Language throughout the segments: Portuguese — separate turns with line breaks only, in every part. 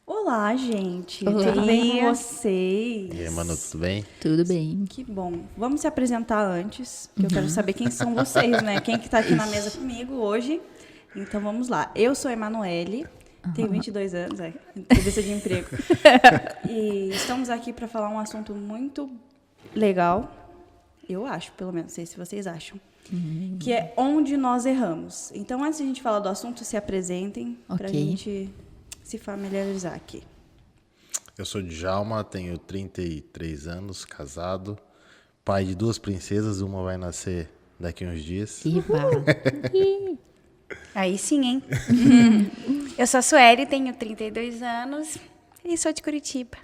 Olá, gente.
Olá.
Tudo bem com vocês?
E aí, Manu, tudo bem?
Tudo bem.
Que bom. Vamos se apresentar antes, que eu quero saber quem são vocês, né? Quem que tá aqui na mesa comigo hoje. Então, vamos lá. Eu sou a Emanuele, tenho 22 anos, entrevista de emprego. E estamos aqui para falar um assunto muito legal, eu acho, pelo menos, não sei se vocês acham, que é onde nós erramos. Então, antes de a gente falar do assunto, se apresentem para a gente se familiarizar aqui.
Eu sou Djalma, tenho 33 anos, casado, pai de 2 princesas, uma vai nascer daqui uns dias.
Aí sim, hein? Eu sou a Sueli, tenho 32 anos e sou de Curitiba.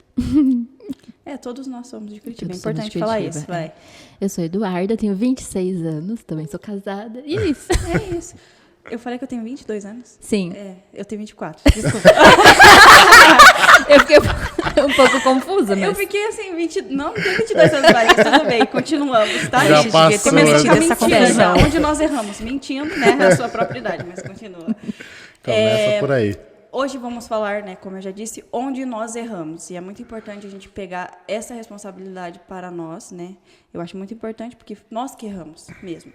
Todos nós somos de Curitiba.
Todos
É importante
somos de
falar
Curitiba,
isso, vai.
é. Eu sou Eduarda, tenho 26 anos, também sou casada. E é isso.
É isso. Eu falei que eu tenho 22 anos?
Sim.
Eu tenho 24. Desculpa.
Eu fiquei um pouco confusa, mas...
Eu fiquei assim, não tenho 22 anos mais, mas tudo bem, continuamos, tá?
Já
gente?
passou,
Começou
né?
com
Essa
mentira já.
confusão.
Onde nós erramos? Mentindo, né? A sua própria idade, mas continua.
Começa por aí.
Hoje vamos falar, né, como eu já disse, onde nós erramos. E é muito importante a gente pegar essa responsabilidade para nós, né? Eu acho muito importante porque nós que erramos mesmo.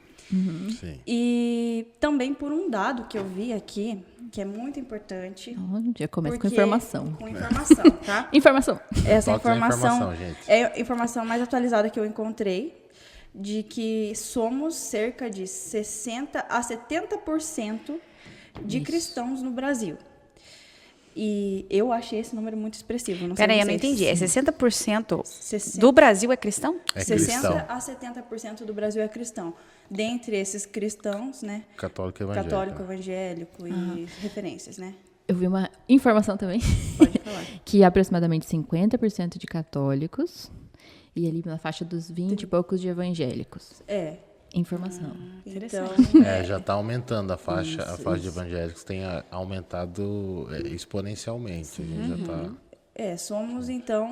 Sim.
E também por um dado que eu vi aqui, que é muito importante.
Já começa com
porque-
informação.
Com informação, tá?
Informação.
Essa
Toque na
informação
informação, gente.
é a informação mais atualizada que eu encontrei, de que somos cerca de 60% a 70% de cristãos no Brasil. E eu achei esse número muito expressivo.
Peraí, eu não
vocês.
entendi. É 60%
60
do Brasil é cristão?
É
60
cristão.
a 70% do Brasil é cristão. Dentre esses cristãos, né?
Católico evangélico.
Católico, evangélico e referências, né?
Eu vi uma informação também,
Pode falar.
que aproximadamente 50% de católicos e ali na faixa dos 20 e poucos de evangélicos. Informação.
Então,
Já está aumentando a faixa de evangélicos tem aumentado exponencialmente. Já tá...
somos, então,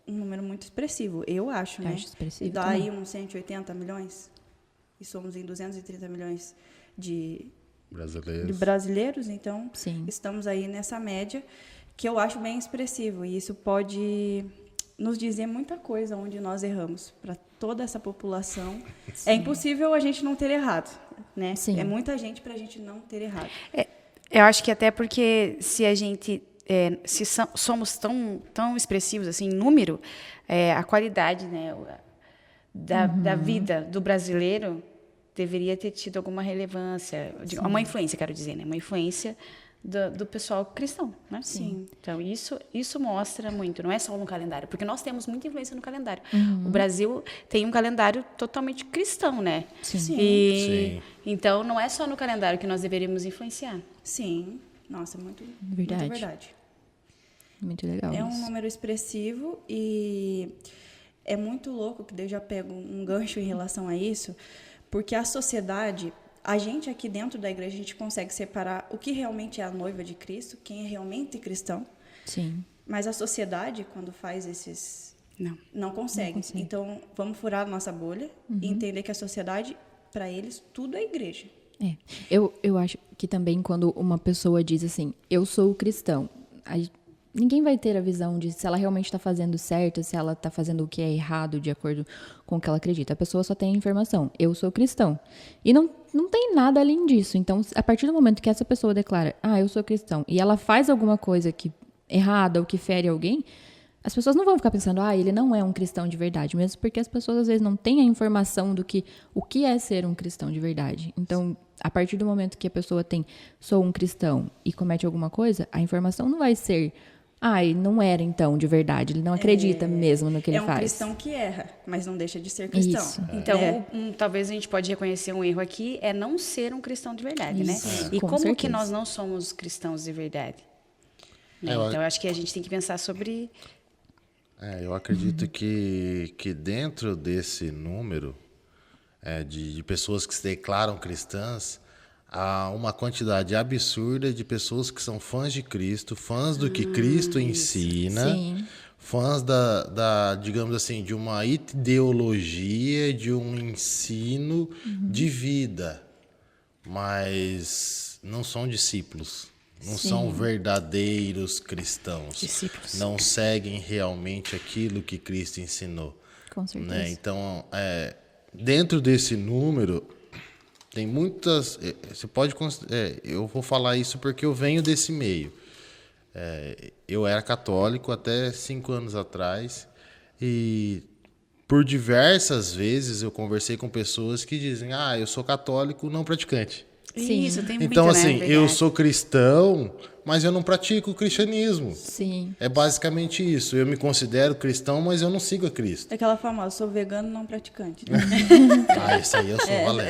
um número muito expressivo, eu acho, né?
Acho expressivo
E daí
também.
uns 180 milhões, e somos em 230 milhões de brasileiros, então
Sim.
estamos aí nessa média, que eu acho bem expressivo, e isso pode nos dizer muita coisa onde nós erramos, para toda essa população. É impossível a gente não ter errado, né?
Sim.
É muita gente para a gente não ter errado.
Eu acho que até porque se a gente somos tão expressivos assim em número, a qualidade, né, da vida do brasileiro deveria ter tido alguma relevância, uma influência, quero dizer, né, uma influência do pessoal cristão, né?
Sim.
Então isso mostra muito, não é só no calendário, porque nós temos muita influência no calendário. O Brasil tem um calendário totalmente cristão, né?
Sim.
Sim.
Então não é só no calendário que nós deveríamos influenciar.
Sim. Nossa, muito
Verdade.
muito verdade.
Muito legal
É um
isso.
número expressivo e é muito louco, que daí eu já pego um gancho em relação a isso, porque a sociedade, a gente aqui dentro da igreja, a gente consegue separar o que realmente é a noiva de Cristo, quem é realmente cristão,
Sim.
mas a sociedade, quando faz esses...
Não.
Não consegue. Então, vamos furar a nossa bolha e entender que a sociedade, para eles, tudo é igreja.
Eu acho que também quando uma pessoa diz assim, eu sou cristão, ninguém vai ter a visão de se ela realmente está fazendo certo, se ela está fazendo o que é errado de acordo com o que ela acredita. A pessoa só tem a informação, eu sou cristão. E não tem nada além disso. Então, a partir do momento que essa pessoa declara, eu sou cristão, e ela faz alguma coisa que errada ou que fere alguém, as pessoas não vão ficar pensando, ele não é um cristão de verdade, mesmo porque as pessoas às vezes não têm a informação do que o que é ser um cristão de verdade. Então, a partir do momento que a pessoa tem, sou um cristão e comete alguma coisa, a informação não vai ser, ele não era então de verdade, ele não acredita mesmo no que ele
É um
faz.
cristão que erra, mas não deixa de ser cristão.
Isso.
Então, talvez a gente pode reconhecer um erro aqui é não ser um cristão de verdade,
Isso,
né? E
com
como que
certeza.
nós não somos cristãos de verdade? Né?
Eu-
Então, eu acho que a gente tem que pensar sobre...
Eu acredito que dentro desse número de pessoas que se declaram cristãs, há uma quantidade absurda de pessoas que são fãs de Cristo, fãs do que Cristo ensina,
Sim.
fãs digamos assim, de uma ideologia, de um ensino de vida, mas não são discípulos. não são verdadeiros cristãos,
Discípulos.
não seguem realmente aquilo que Cristo ensinou.
Com certeza.
Né? Então, dentro desse número, tem muitas... Você pode... eu vou falar isso porque eu venho desse meio. Eu era católico até 5 anos atrás e por diversas vezes eu conversei com pessoas que dizem: eu sou católico não praticante.
Sim.
Isso, tem muito,
Então,
né?
assim,
Verdade.
eu sou cristão, mas eu não pratico o cristianismo.
Sim.
É basicamente isso. Eu me considero cristão, mas eu não sigo a Cristo.
É aquela famosa, sou vegano não praticante.
Isso aí eu sou valendo.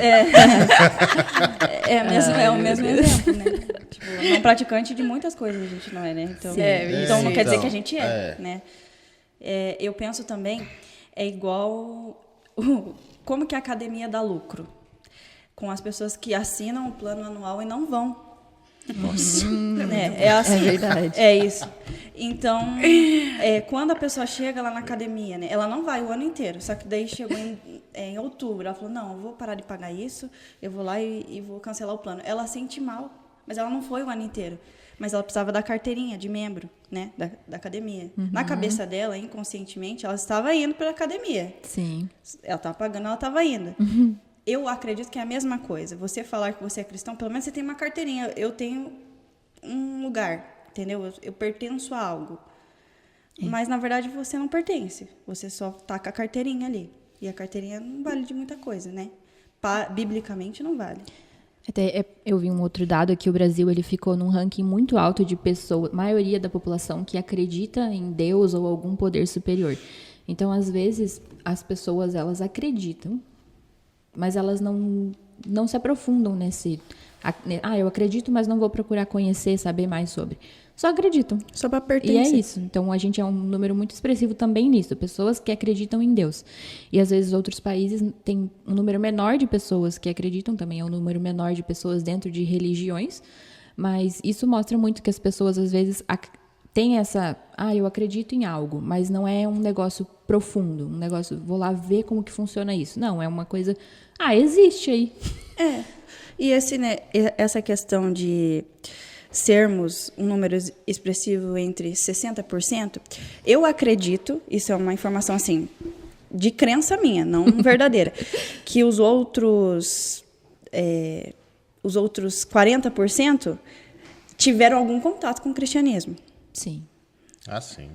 É o mesmo exemplo, né? Tipo, não praticante de muitas coisas a gente não é, né? Então, então não quer dizer que a gente né? Eu penso também, é igual como que a academia dá lucro com as pessoas que assinam o plano anual e não vão.
Nossa.
É assim.
É verdade.
É isso. Então, quando a pessoa chega lá na academia, né, ela não vai o ano inteiro. Só que daí chegou em outubro, ela falou: não, eu vou parar de pagar isso, eu vou lá e vou cancelar o plano. Ela sente mal, mas ela não foi o ano inteiro. Mas ela precisava da carteirinha de membro, né, da academia. Na cabeça dela, inconscientemente, ela estava indo para a academia.
Sim.
Ela estava pagando, ela estava indo. Eu acredito que é a mesma coisa. Você falar que você é cristão, pelo menos você tem uma carteirinha. Eu tenho um lugar, entendeu? Eu pertenço a algo. Mas, na verdade, você não pertence. Você só tá com a carteirinha ali. E a carteirinha não vale de muita coisa, né? Biblicamente, não vale.
Até eu vi um outro dado que o Brasil ele ficou num ranking muito alto de pessoas, maioria da população que acredita em Deus ou algum poder superior. Então, às vezes, as pessoas elas acreditam, mas elas não se aprofundam nesse... eu acredito, mas não vou procurar conhecer, saber mais sobre. Só acreditam.
Só para
E
pertencer.
é isso. Então, a gente é um número muito expressivo também nisso. Pessoas que acreditam em Deus. E, às vezes, outros países têm um número menor de pessoas que acreditam. Também é um número menor de pessoas dentro de religiões. Mas isso mostra muito que as pessoas, às vezes, têm essa... eu acredito em algo. Mas não é um negócio profundo. Um negócio... Vou lá ver como que funciona isso. Não, é uma coisa... existe aí.
E essa questão de sermos um número expressivo entre 60%, eu acredito, isso é uma informação assim, de crença minha, não verdadeira, que os outros 40% tiveram algum contato com o cristianismo.
Sim.
Sim.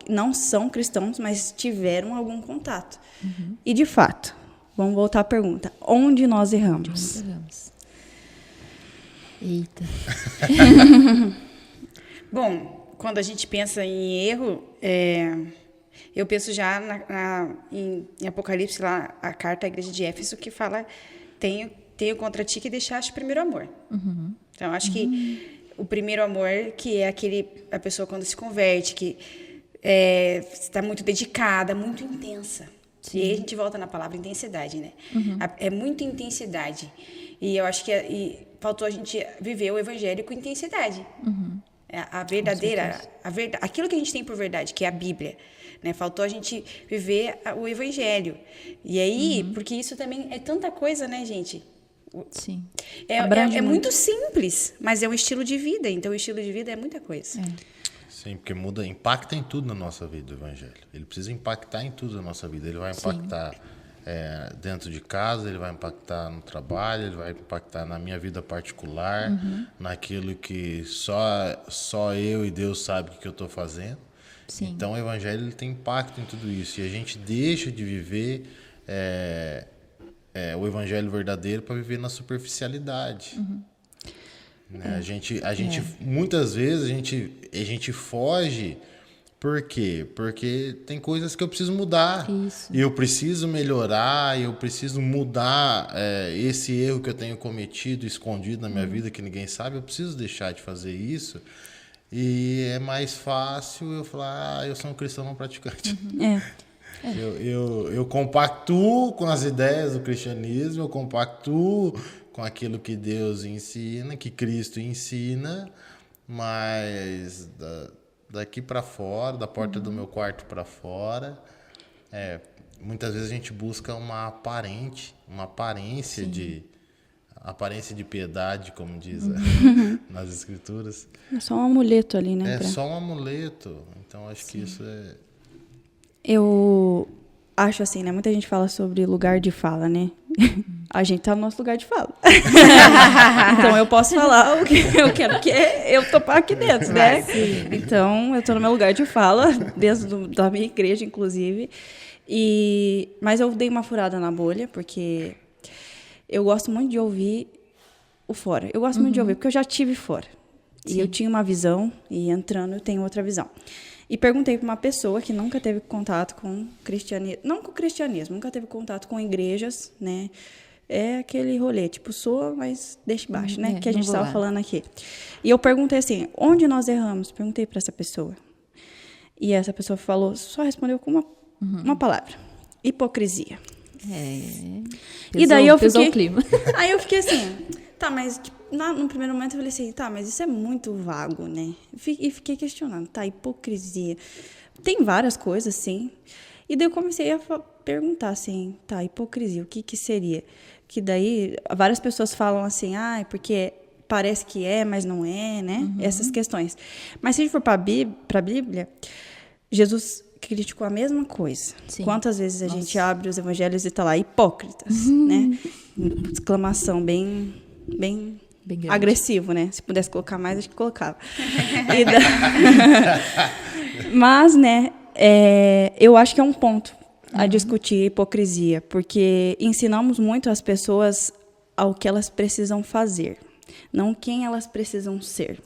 Não são cristãos, mas tiveram algum contato. E, de fato, vamos voltar à pergunta, onde nós erramos?
Vamos. Eita.
Bom, quando a gente pensa em erro, eu penso já em Apocalipse, lá, a carta à igreja de Éfeso, que fala: tenho contra ti que deixaste o primeiro amor. Então, acho que o primeiro amor, que é a pessoa quando se converte, que está muito dedicada, muito intensa. Sim. E aí a gente volta na palavra intensidade, né? É muita intensidade. E eu acho que faltou a gente viver o evangelho com intensidade. A verdadeira, aquilo que a gente tem por verdade, que é a Bíblia, né? Faltou a gente viver o evangelho. E aí, porque isso também é tanta coisa, né, gente?
Sim.
É muito simples, mas é um estilo de vida. Então, o estilo de vida é muita coisa.
Sim, porque impacta em tudo na nossa vida o evangelho. Ele precisa impactar em tudo na nossa vida. Ele vai impactar dentro de casa, ele vai impactar no trabalho, ele vai impactar na minha vida particular, naquilo que só eu e Deus sabe o que eu estou fazendo. Sim. Então, o evangelho ele tem impacto em tudo isso. E a gente deixa de viver o evangelho verdadeiro para viver na superficialidade. Né? A gente muitas vezes a gente foge. Por quê? Porque tem coisas que eu preciso mudar.
Isso.
E eu preciso melhorar, eu preciso mudar esse erro que eu tenho cometido, escondido na minha vida, que ninguém sabe. Eu preciso deixar de fazer isso. E é mais fácil eu falar: eu sou um cristão não praticante. Eu compactuo com as ideias do cristianismo, eu compactuo com aquilo que Deus ensina, que Cristo ensina, mas daqui para fora, da porta do meu quarto para fora, muitas vezes a gente busca uma aparência de aparência de piedade, como diz nas escrituras.
É só um amuleto ali, né?
É só um amuleto. Então, acho que isso é...
Eu acho assim, né? Muita gente fala sobre lugar de fala, né? A gente tá no nosso lugar de fala. Então, eu posso falar o que eu quero, que eu topar aqui dentro, né? Então, eu tô no meu lugar de fala, dentro da minha igreja, inclusive. Mas eu dei uma furada na bolha, porque eu gosto muito de ouvir o fora. Eu gosto muito de ouvir, porque eu já tive fora. E eu tinha uma visão, e entrando eu tenho outra visão. E perguntei para uma pessoa que nunca teve contato com cristianismo, não com cristianismo, nunca teve contato com igrejas, né? É aquele rolê, tipo, soa, mas deixa baixo, né? Que a gente estava falando aqui. E eu perguntei assim, onde nós erramos? Perguntei para essa pessoa. E essa pessoa falou, só respondeu com uma palavra: hipocrisia. E daí eu fiquei,
o clima.
Aí eu fiquei assim, tá, mas no primeiro momento eu falei assim, tá, mas isso é muito vago, né? E fiquei questionando, tá, hipocrisia. Tem várias coisas, sim. E daí eu comecei a perguntar assim, tá, hipocrisia, o que seria? Que daí várias pessoas falam assim, porque parece que é, mas não é, né? Essas questões. Mas se a gente for para a Bíblia, Jesus criticou a mesma coisa. Sim. Quantas vezes a gente abre os evangelhos e está lá, hipócritas, né? Exclamação bem agressivo, né? Se pudesse colocar mais, acho que colocava. Mas, né, eu acho que é um ponto a discutir hipocrisia, porque ensinamos muito as pessoas ao que elas precisam fazer, não quem elas precisam ser.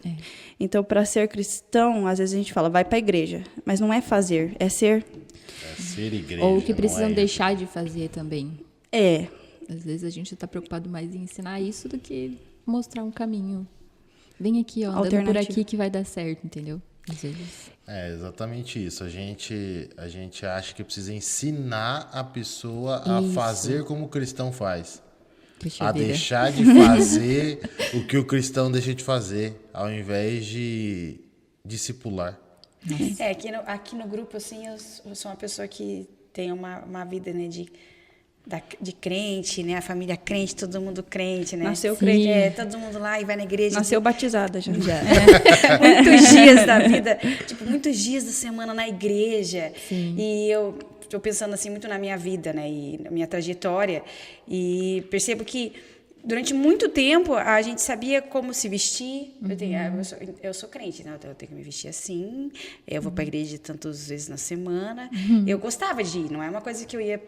Então, para ser cristão, às vezes a gente fala, vai para a igreja, mas não é fazer, é ser.
É ser igreja.
Ou o que precisam deixar de fazer também.
É.
Às vezes a gente está preocupado mais em ensinar isso do que mostrar um caminho. Vem aqui, ó, andando por aqui que vai dar certo, entendeu? Às vezes.
É exatamente isso. A gente acha que precisa ensinar a pessoa a fazer como o cristão faz. A deixar de fazer o que o cristão deixa de fazer, ao invés de discipular.
Aqui no grupo, assim, eu sou uma pessoa que tem uma vida, né, de crente, né? A família crente, todo mundo crente, né?
Nasceu crente.
Todo mundo lá e vai na igreja.
Nasceu batizada já.
Muitos dias da vida, tipo, muitos dias da semana na igreja.
Sim.
E eu estou pensando assim muito na minha vida, né? E na minha trajetória. E percebo que durante muito tempo a gente sabia como se vestir. Eu sou crente, né? Eu tenho que me vestir assim. Eu vou para a igreja tantas vezes na semana. Eu gostava de ir, não é uma coisa que eu ia...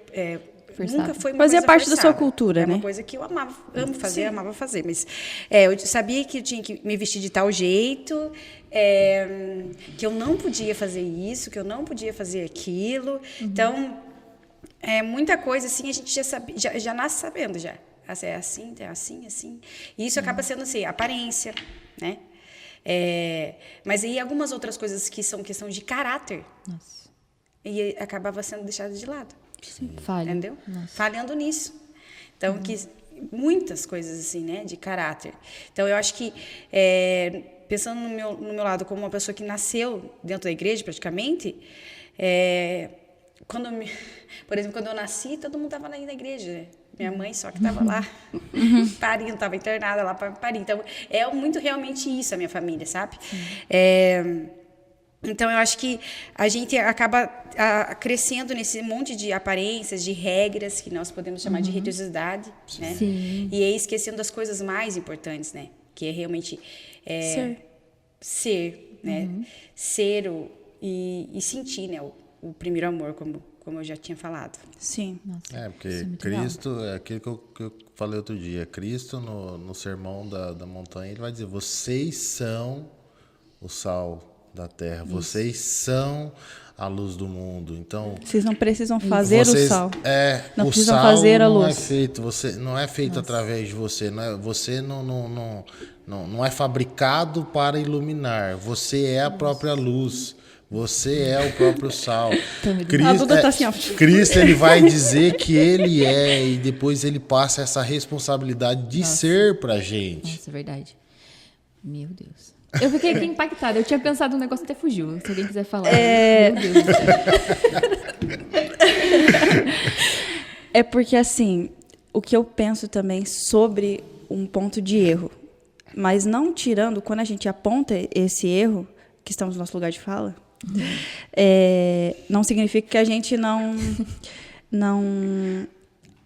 nunca foi uma
Fazia
coisa
parte
forçada.
da sua cultura, né?
É uma coisa que eu amo fazer, amava fazer. Mas eu sabia que eu tinha que me vestir de tal jeito, que eu não podia fazer isso, que eu não podia fazer aquilo. Então, muita coisa assim a gente já nasce sabendo já. É assim, é assim, assim. E isso acaba sendo assim, aparência, né? Mas aí algumas outras coisas que são questão de caráter.
Nossa.
E acabava sendo deixado de lado.
Falha.
Entendeu?
Nossa.
Falhando nisso. Então, muitas coisas assim, né, de caráter. Então, eu acho que, pensando no meu lado como uma pessoa que nasceu dentro da igreja, praticamente, por exemplo, quando eu nasci, todo mundo estava na igreja, né? Minha mãe só que estava lá, parindo, estava internada lá para parir. Então, é muito realmente isso a minha família, sabe? Então, eu acho que a gente acaba crescendo nesse monte de aparências, de regras, que nós podemos chamar de religiosidade, né?
Sim.
E aí esquecendo as coisas mais importantes, né? Que é realmente ser, né? Ser e sentir, né? O primeiro amor, como eu já tinha falado.
Sim.
Nossa,
Porque Cristo, é aquilo que eu falei outro dia, Cristo no sermão da montanha, ele vai dizer, vocês são o sal da terra, vocês são a luz do mundo. Então,
vocês não precisam fazer o sal. Não precisam
sal
fazer a luz.
Não é feito através de você. Você não é fabricado para iluminar. Você é a própria luz. Você é o próprio sal. Cristo, ele vai dizer que ele é, e depois ele passa essa responsabilidade de ser pra gente.
Nossa, é verdade. Meu Deus. Eu fiquei aqui impactada. Eu tinha pensado um negócio até fugiu. Se alguém quiser falar. Meu Deus do céu.
É porque, assim, o que eu penso também sobre um ponto de erro. Mas não tirando, quando a gente aponta esse erro, que estamos no nosso lugar de fala, não significa que a gente não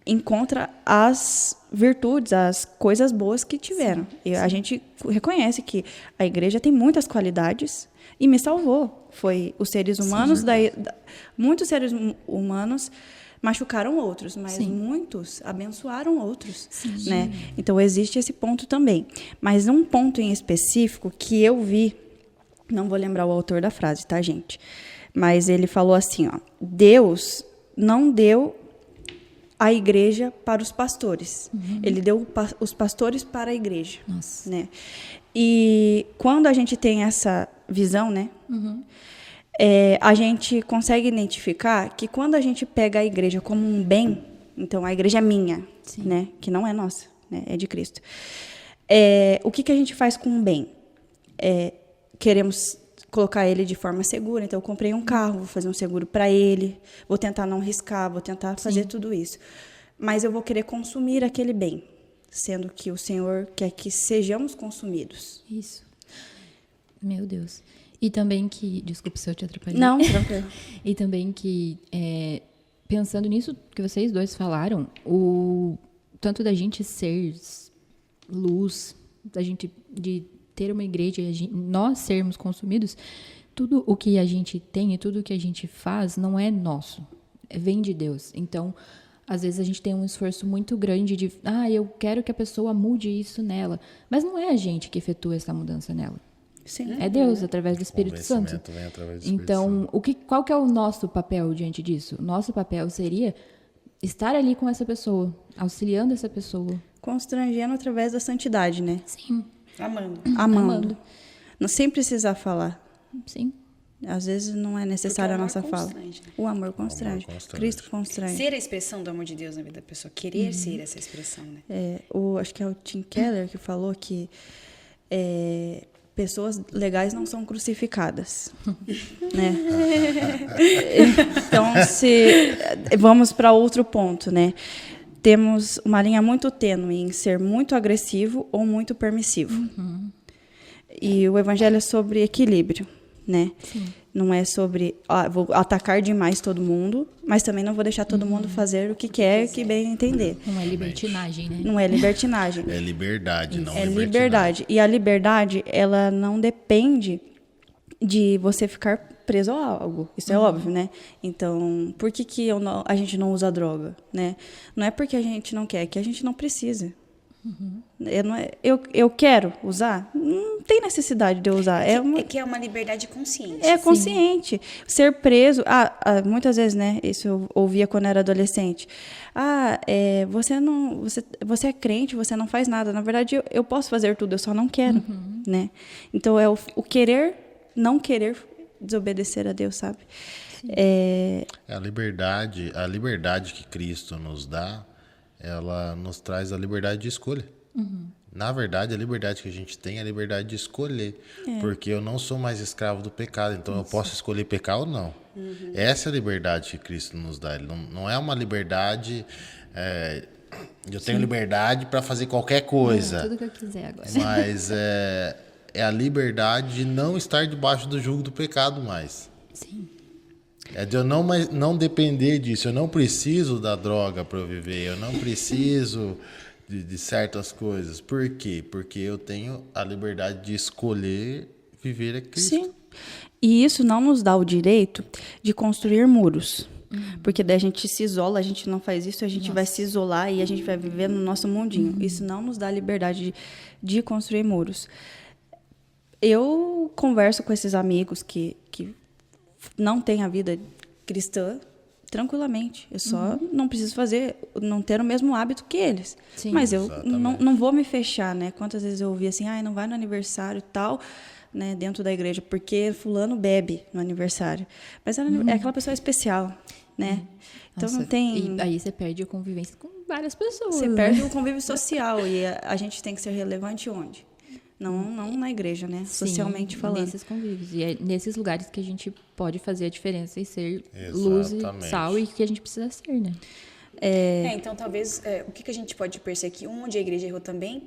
encontra as virtudes, as coisas boas que tiveram. E a gente reconhece que a igreja tem muitas qualidades e me salvou. Foi os seres humanos, muitos seres humanos machucaram outros, mas muitos abençoaram outros, né? Então existe esse ponto também. Mas um ponto em específico que eu vi, não vou lembrar o autor da frase, tá, gente? Mas ele falou assim, ó, Deus não deu a igreja para os pastores. Ele deu os pastores para a igreja.
Nossa.
Né? E quando a gente tem essa visão, né? A gente consegue identificar que quando a gente pega a igreja como um bem, então a igreja é minha, né? Que não é nossa, né? É de Cristo. O que a gente faz com um bem? Queremos colocar ele de forma segura. Então, eu comprei um carro, vou fazer um seguro para ele, vou tentar não riscar, vou tentar fazer tudo isso. Mas eu vou querer consumir aquele bem, sendo que o Senhor quer que sejamos consumidos.
Isso. Meu Deus. E também que... Desculpa se eu te atrapalhei.
Não, tranquilo.
E também que, pensando nisso que vocês dois falaram, tanto da gente ser luz, da gente de ter uma igreja e nós sermos consumidos, tudo o que a gente tem e tudo o que a gente faz não é nosso, vem de Deus. Então, às vezes a gente tem um esforço muito grande de, eu quero que a pessoa mude isso nela, mas não é a gente que efetua essa mudança nela.
Sim.
É Deus, através do Espírito Santo.
Vem através do Espírito
Então,
Santo.
qual que é o nosso papel diante disso? O nosso papel seria estar ali com essa pessoa, auxiliando essa pessoa.
Constrangendo através da santidade, né?
Sim.
Amando. Não sem precisar falar.
Sim.
Às vezes não é necessária a nossa fala.
Constrange, né?
O amor constrange. Cristo constrange.
Ser a expressão do amor de Deus na vida da pessoa. Querer ser essa expressão, né?
Acho que é o Tim Keller que falou que pessoas legais não são crucificadas. Né? Então, vamos para outro ponto, né? Temos uma linha muito tênue em ser muito agressivo ou muito permissivo. E o evangelho é sobre equilíbrio, né?
Sim.
Não é sobre vou atacar demais todo mundo, mas também não vou deixar todo mundo fazer o que quer, que bem entender.
Não é libertinagem, né?
Não é libertinagem.
É liberdade, não
É
libertinagem.
liberdade. E a liberdade, ela não depende de você ficar preso a algo. Isso é óbvio, né? Então, por que a gente não usa droga, né? Não é porque a gente não quer, é que a gente não precisa. Eu quero usar? Não tem necessidade de eu usar.
É que é uma liberdade consciente.
É consciente. Ser preso... muitas vezes, né? Isso eu ouvia quando era adolescente. Você é crente, você não faz nada. Na verdade, eu posso fazer tudo, eu só não quero. Né? Então, é o querer, não querer desobedecer a Deus, sabe?
A liberdade que Cristo nos dá, ela nos traz a liberdade de escolha. Na verdade, a liberdade que a gente tem é a liberdade de escolher. Porque eu não sou mais escravo do pecado, então eu posso escolher pecar ou não. Essa é a liberdade que Cristo nos dá. Ele não é uma liberdade... eu tenho liberdade para fazer qualquer coisa.
Tudo que eu quiser agora.
Mas é a liberdade de não estar debaixo do jugo do pecado mais.
Sim.
É de eu não depender disso. Eu não preciso da droga para eu viver. Eu não preciso de certas coisas. Por quê? Porque eu tenho a liberdade de escolher viver a Cristo.
Sim. E isso não nos dá o direito de construir muros. Porque daí a gente se isola, a gente não faz isso, a gente vai se isolar e a gente vai viver no nosso mundinho. Isso não nos dá a liberdade de construir muros. Eu converso com esses amigos que não têm a vida cristã tranquilamente. Eu só não preciso não ter o mesmo hábito que eles.
Sim.
Mas eu não vou me fechar, né? Quantas vezes eu ouvi assim, não vai no aniversário e tal, né, dentro da igreja, porque fulano bebe no aniversário. Mas é aquela pessoa especial, né? Então
Nossa,
não tem...
E aí você perde a convivência com várias pessoas.
Você perde o convívio social e a gente tem que ser relevante onde? Não na igreja, né?
Sim,
socialmente falando.
Nesses convívios. E é nesses lugares que a gente pode fazer a diferença e ser luz e sal e que a gente precisa ser, né?
Então talvez o que a gente pode perceber aqui, onde a igreja errou também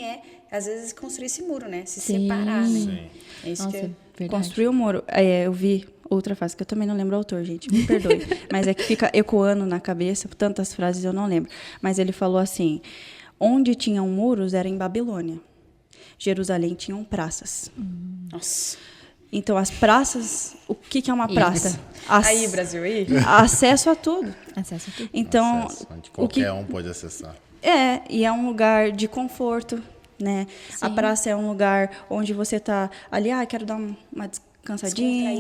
é, às vezes, construir esse muro, né? Se separar, né?
Sim.
É isso
Nossa,
que
verdade.
Construir o muro. Eu vi outra frase, que eu também não lembro o autor, gente, me perdoe. Mas é que fica ecoando na cabeça, tantas frases eu não lembro. Mas ele falou assim, onde tinham muros era em Babilônia. Jerusalém tinham praças.
Nossa.
Então, as praças... O que é uma praça?
Aí, Brasil, aí.
Acesso a tudo.
Acesso a tudo.
Então,
Acesso, onde
o que...
qualquer um pode acessar.
E é um lugar de conforto, né? A praça é um lugar onde você tá ali, quero dar uma descansadinha.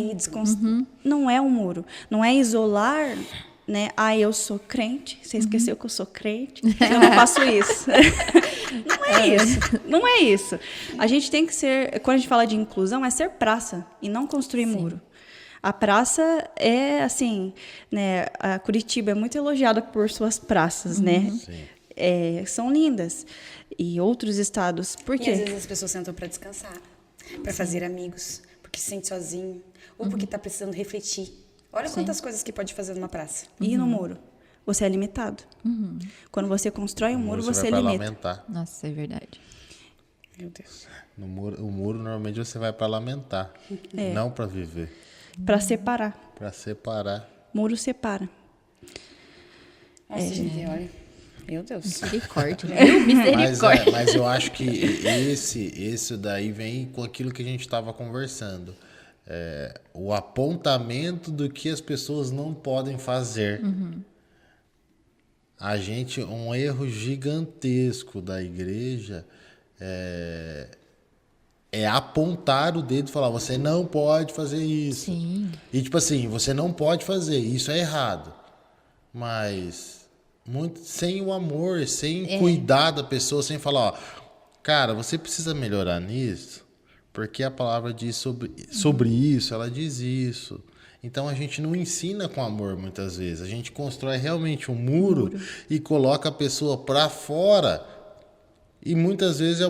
Não é um muro. Não é isolar, né? Eu sou crente. Você esqueceu que eu sou crente? Eu não faço isso. Não é isso. Não é isso. A gente tem que ser... Quando a gente fala de inclusão, é ser praça e não construir muro. A praça é, assim, né? A Curitiba é muito elogiada por suas praças, né?
Sim.
São lindas. E outros estados, por
E
quê?
às vezes as pessoas sentam para descansar, para fazer amigos, porque se sente sozinho, ou porque está precisando refletir. Olha quantas coisas que pode fazer numa praça.
E no muro? Você é limitado. Quando você constrói um muro, você
vai pra
limita.
lamentar.
Nossa, é verdade.
Meu Deus.
No muro, o muro, normalmente, você vai para lamentar. Não para viver.
Para separar.
Para separar.
Muro separa.
Nossa, gente, olha. Meu Deus.
Misericórdia. Misericórdia.
Mas eu acho que esse daí vem com aquilo que a gente estava conversando. O apontamento do que as pessoas não podem fazer. Um erro gigantesco da igreja é apontar o dedo e falar, você não pode fazer isso.
Sim.
E tipo assim, você não pode fazer, isso é errado. Mas sem o amor, sem cuidar da pessoa, sem falar, cara, você precisa melhorar nisso, porque a palavra diz sobre isso, ela diz isso. Então a gente não ensina com amor muitas vezes. A gente constrói realmente um muro e coloca a pessoa para fora. E muitas vezes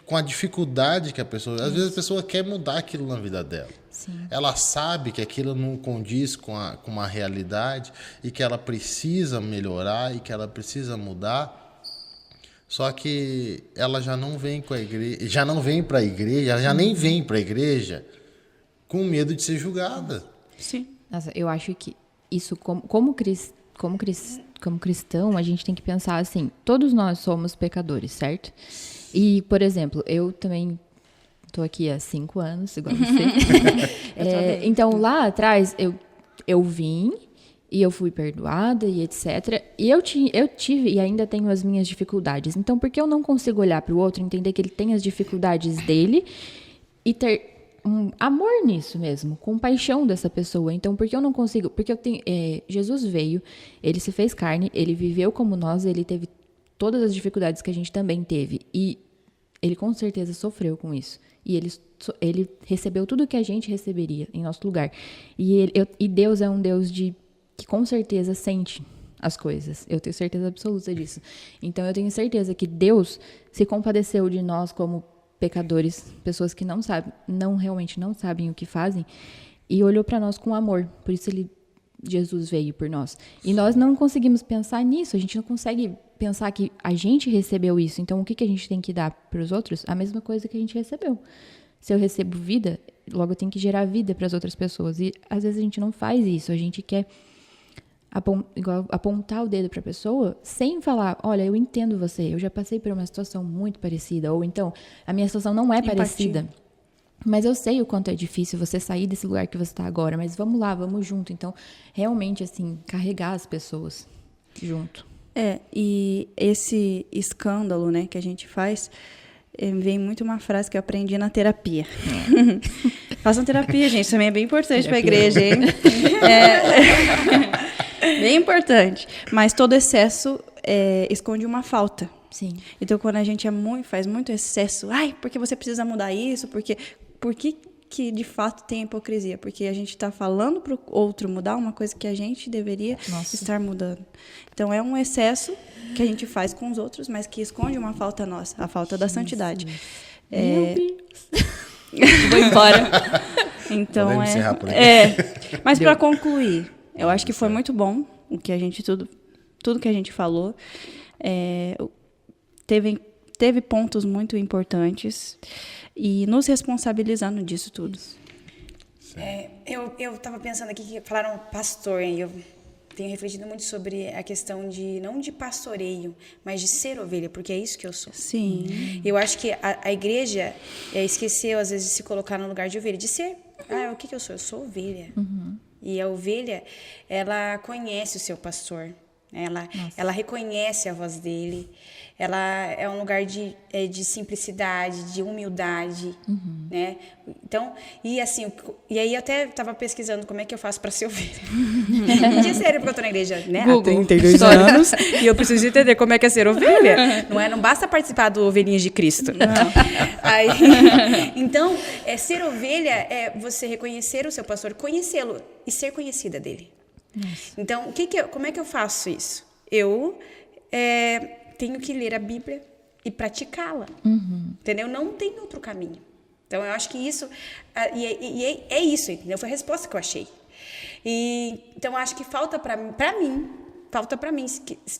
com a dificuldade que a pessoa... Às vezes a pessoa quer mudar aquilo na vida dela.
Sim.
Ela sabe que aquilo não condiz com uma realidade e que ela precisa melhorar e que ela precisa mudar. Só que ela já não vem com a igreja, já não vem para a igreja, ela já nem vem para a igreja com medo de ser julgada.
Sim.
Nossa, eu acho que isso, como cristão, a gente tem que pensar assim, todos nós somos pecadores, certo? E, por exemplo, eu também estou aqui há 5 anos, igual você. Então, lá atrás, eu vim e eu fui perdoada e etc. E eu tive e ainda tenho as minhas dificuldades. Então, por que eu não consigo olhar para o outro, entender que ele tem as dificuldades dele e ter um amor nisso mesmo, compaixão dessa pessoa? Então, por que eu não consigo? Porque eu tenho, Jesus veio, ele se fez carne, ele viveu como nós, ele teve todas as dificuldades que a gente também teve. E ele com certeza sofreu com isso. E ele recebeu tudo que a gente receberia em nosso lugar. E Deus é um Deus que com certeza sente as coisas. Eu tenho certeza absoluta disso. Então, eu tenho certeza que Deus se compadeceu de nós como pecadores, pessoas que realmente não sabem o que fazem, e olhou para nós com amor. Por isso Jesus veio por nós. E nós não conseguimos pensar nisso, a gente não consegue pensar que a gente recebeu isso. Então, o que a gente tem que dar para os outros? A mesma coisa que a gente recebeu. Se eu recebo vida, logo eu tenho que gerar vida para as outras pessoas. E às vezes a gente não faz isso, a gente quer apontar o dedo para a pessoa sem falar, olha, eu entendo você, eu já passei por uma situação muito parecida, ou então, a minha situação não é parecida, mas eu sei o quanto é difícil você sair desse lugar que você está agora, mas vamos lá, vamos junto. Então, realmente, assim, carregar as pessoas junto.
E esse escândalo, né, que a gente faz, vem muito uma frase que eu aprendi na terapia. Façam terapia, gente, também é bem importante para a igreja, hein? Bem importante. Mas todo excesso esconde uma falta.
Sim.
Então, quando a gente faz muito excesso, porque você precisa mudar isso, por que de fato tem hipocrisia? Porque a gente está falando para o outro mudar uma coisa que a gente deveria estar mudando. Então, é um excesso que a gente faz com os outros, mas que esconde uma falta nossa, a falta da santidade.
Meu Deus.
Vou embora. Então,
Podemos encerrar por aqui.
Mas para concluir, eu acho que foi muito bom o que a gente tudo que a gente falou. Teve pontos muito importantes e nos responsabilizando disso tudo.
Eu estava pensando aqui que falaram pastor, e eu tenho refletido muito sobre a questão de, não de pastoreio, mas de ser ovelha, porque é isso que eu sou.
Sim.
Eu acho que a igreja esqueceu, às vezes, de se colocar no lugar de ovelha, de ser. O que eu sou? Eu sou ovelha. E a ovelha, ela conhece o seu pastor. Ela reconhece a voz dele. Ela é um lugar de simplicidade, de humildade, né? Então, e aí eu até estava pesquisando como é que eu faço para ser ovelha. De sério, porque eu estou na igreja, né, há 32 anos, e eu preciso entender como é que é ser ovelha. Não basta participar do Ovelhinhas de Cristo. Aí, então, ser ovelha é você reconhecer o seu pastor, conhecê-lo e ser conhecida dele. Nossa. Então, como é que eu faço isso? Eu tenho que ler a Bíblia e praticá-la. Entendeu? Não tem outro caminho. Então, eu acho que isso... é isso, entendeu? Foi a resposta que eu achei. Então, eu acho que falta para mim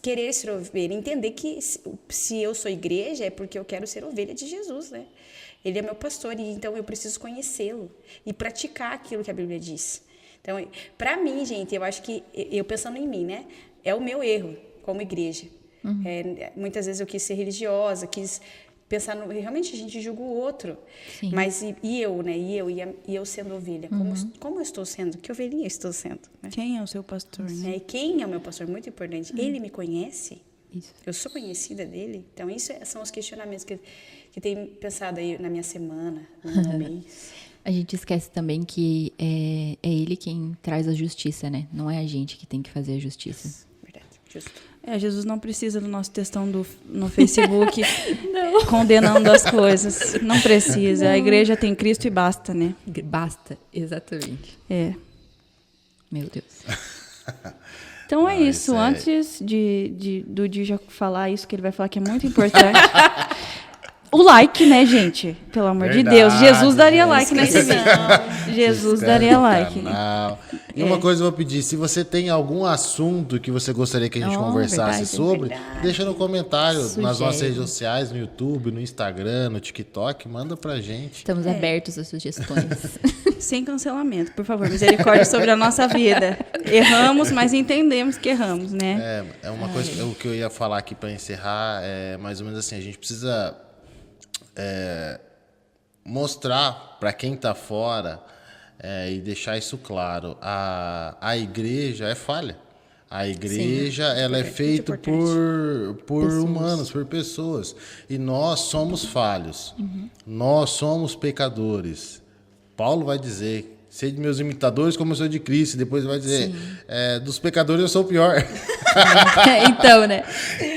querer ser ovelha, entender que se eu sou igreja é porque eu quero ser ovelha de Jesus, né? Ele é meu pastor, e então eu preciso conhecê-lo e praticar aquilo que a Bíblia diz. Então, para mim, gente, eu acho que, eu pensando em mim, né? É o meu erro como igreja. Muitas vezes eu quis ser religiosa, quis pensar realmente a gente julga o outro. Sim. Mas e eu, né? E eu sendo ovelha. Como eu estou sendo? Que ovelhinha eu estou sendo? Né?
Quem é o seu pastor, né?
E quem é o meu pastor? Muito importante. Ele me conhece? Isso. Eu sou conhecida dele? Então, isso são os questionamentos que tenho pensado aí na minha semana, no meu mês.
A gente esquece também que é ele quem traz a justiça, né? Não é a gente que tem que fazer a justiça.
Verdade, justo.
Jesus não precisa do nosso textão no Facebook condenando as coisas. Não precisa. Não. A igreja tem Cristo e basta, né?
Basta, exatamente. Meu Deus.
Então é isso. Antes do Dija falar isso, que ele vai falar que é muito importante... O like, né, gente? Pelo amor de Deus. Jesus daria like nesse vídeo. Jesus daria like.
E uma coisa eu vou pedir, se você tem algum assunto que você gostaria que a gente conversasse sobre, deixa no comentário, nas nossas redes sociais, no YouTube, no Instagram, no TikTok, manda pra gente.
Estamos abertos a sugestões.
Sem cancelamento, por favor. Misericórdia sobre a nossa vida. Erramos, mas entendemos que erramos, né?
É uma coisa, o que eu ia falar aqui pra encerrar é mais ou menos assim, a gente precisa... mostrar para quem está fora e deixar isso claro, a igreja é falha. A igreja ela é feita por humanos, por pessoas. E nós somos falhos. Nós somos pecadores. Paulo vai dizer... Sede meus imitadores como eu sou de Cristo. Depois vai dizer, dos pecadores eu sou o pior.
Então, né?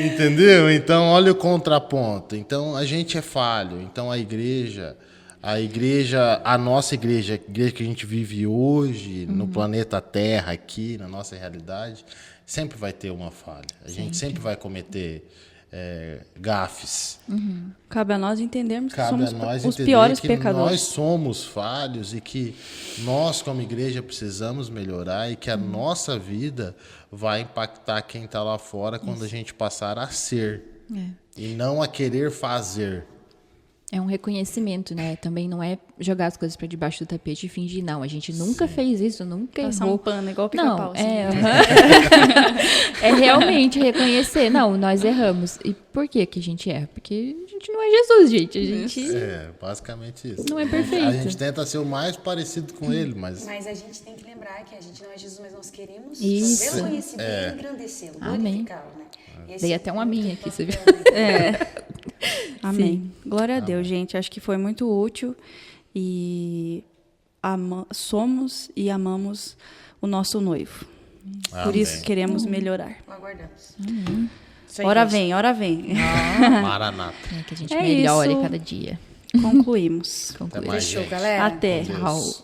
Entendeu? Então, olha o contraponto. Então, a gente é falho. Então, a nossa igreja, a igreja que a gente vive hoje, no planeta Terra, aqui, na nossa realidade, sempre vai ter uma falha. A gente sempre vai cometer... gafes.
Cabe a nós entendermos que somos os piores pecadores.
Nós somos falhos e que nós, como igreja, precisamos melhorar e que a nossa vida vai impactar quem está lá fora quando a gente passar a ser e não a querer fazer.
É um reconhecimento, né? Também não é jogar as coisas para debaixo do tapete e fingir, não. A gente nunca fez isso, nunca
Passar
errou.
um pano, igual pica-pau.
Não, é realmente reconhecer. Não, nós erramos. E por que que a gente erra? Porque a gente não é Jesus, gente. A gente...
basicamente isso.
Não é perfeito.
A gente tenta ser o mais parecido com ele,
Mas a gente tem que lembrar que a gente não é Jesus, mas nós queremos
fazê-lo
conhecido e engrandecê-lo, glorificá-lo, né?
Dei até um amém aqui, você viu?
Amém.
Sim.
Glória a Deus, gente. Acho que foi muito útil e somos e amamos o nosso noivo. Por isso queremos melhorar.
Aguardamos.
Ora vem, ora vem.
Maranata.
Que a gente melhore cada dia.
Concluímos.
Até mais,
Fechou,
gente.
galera.
Até.
Deus.
Tchau.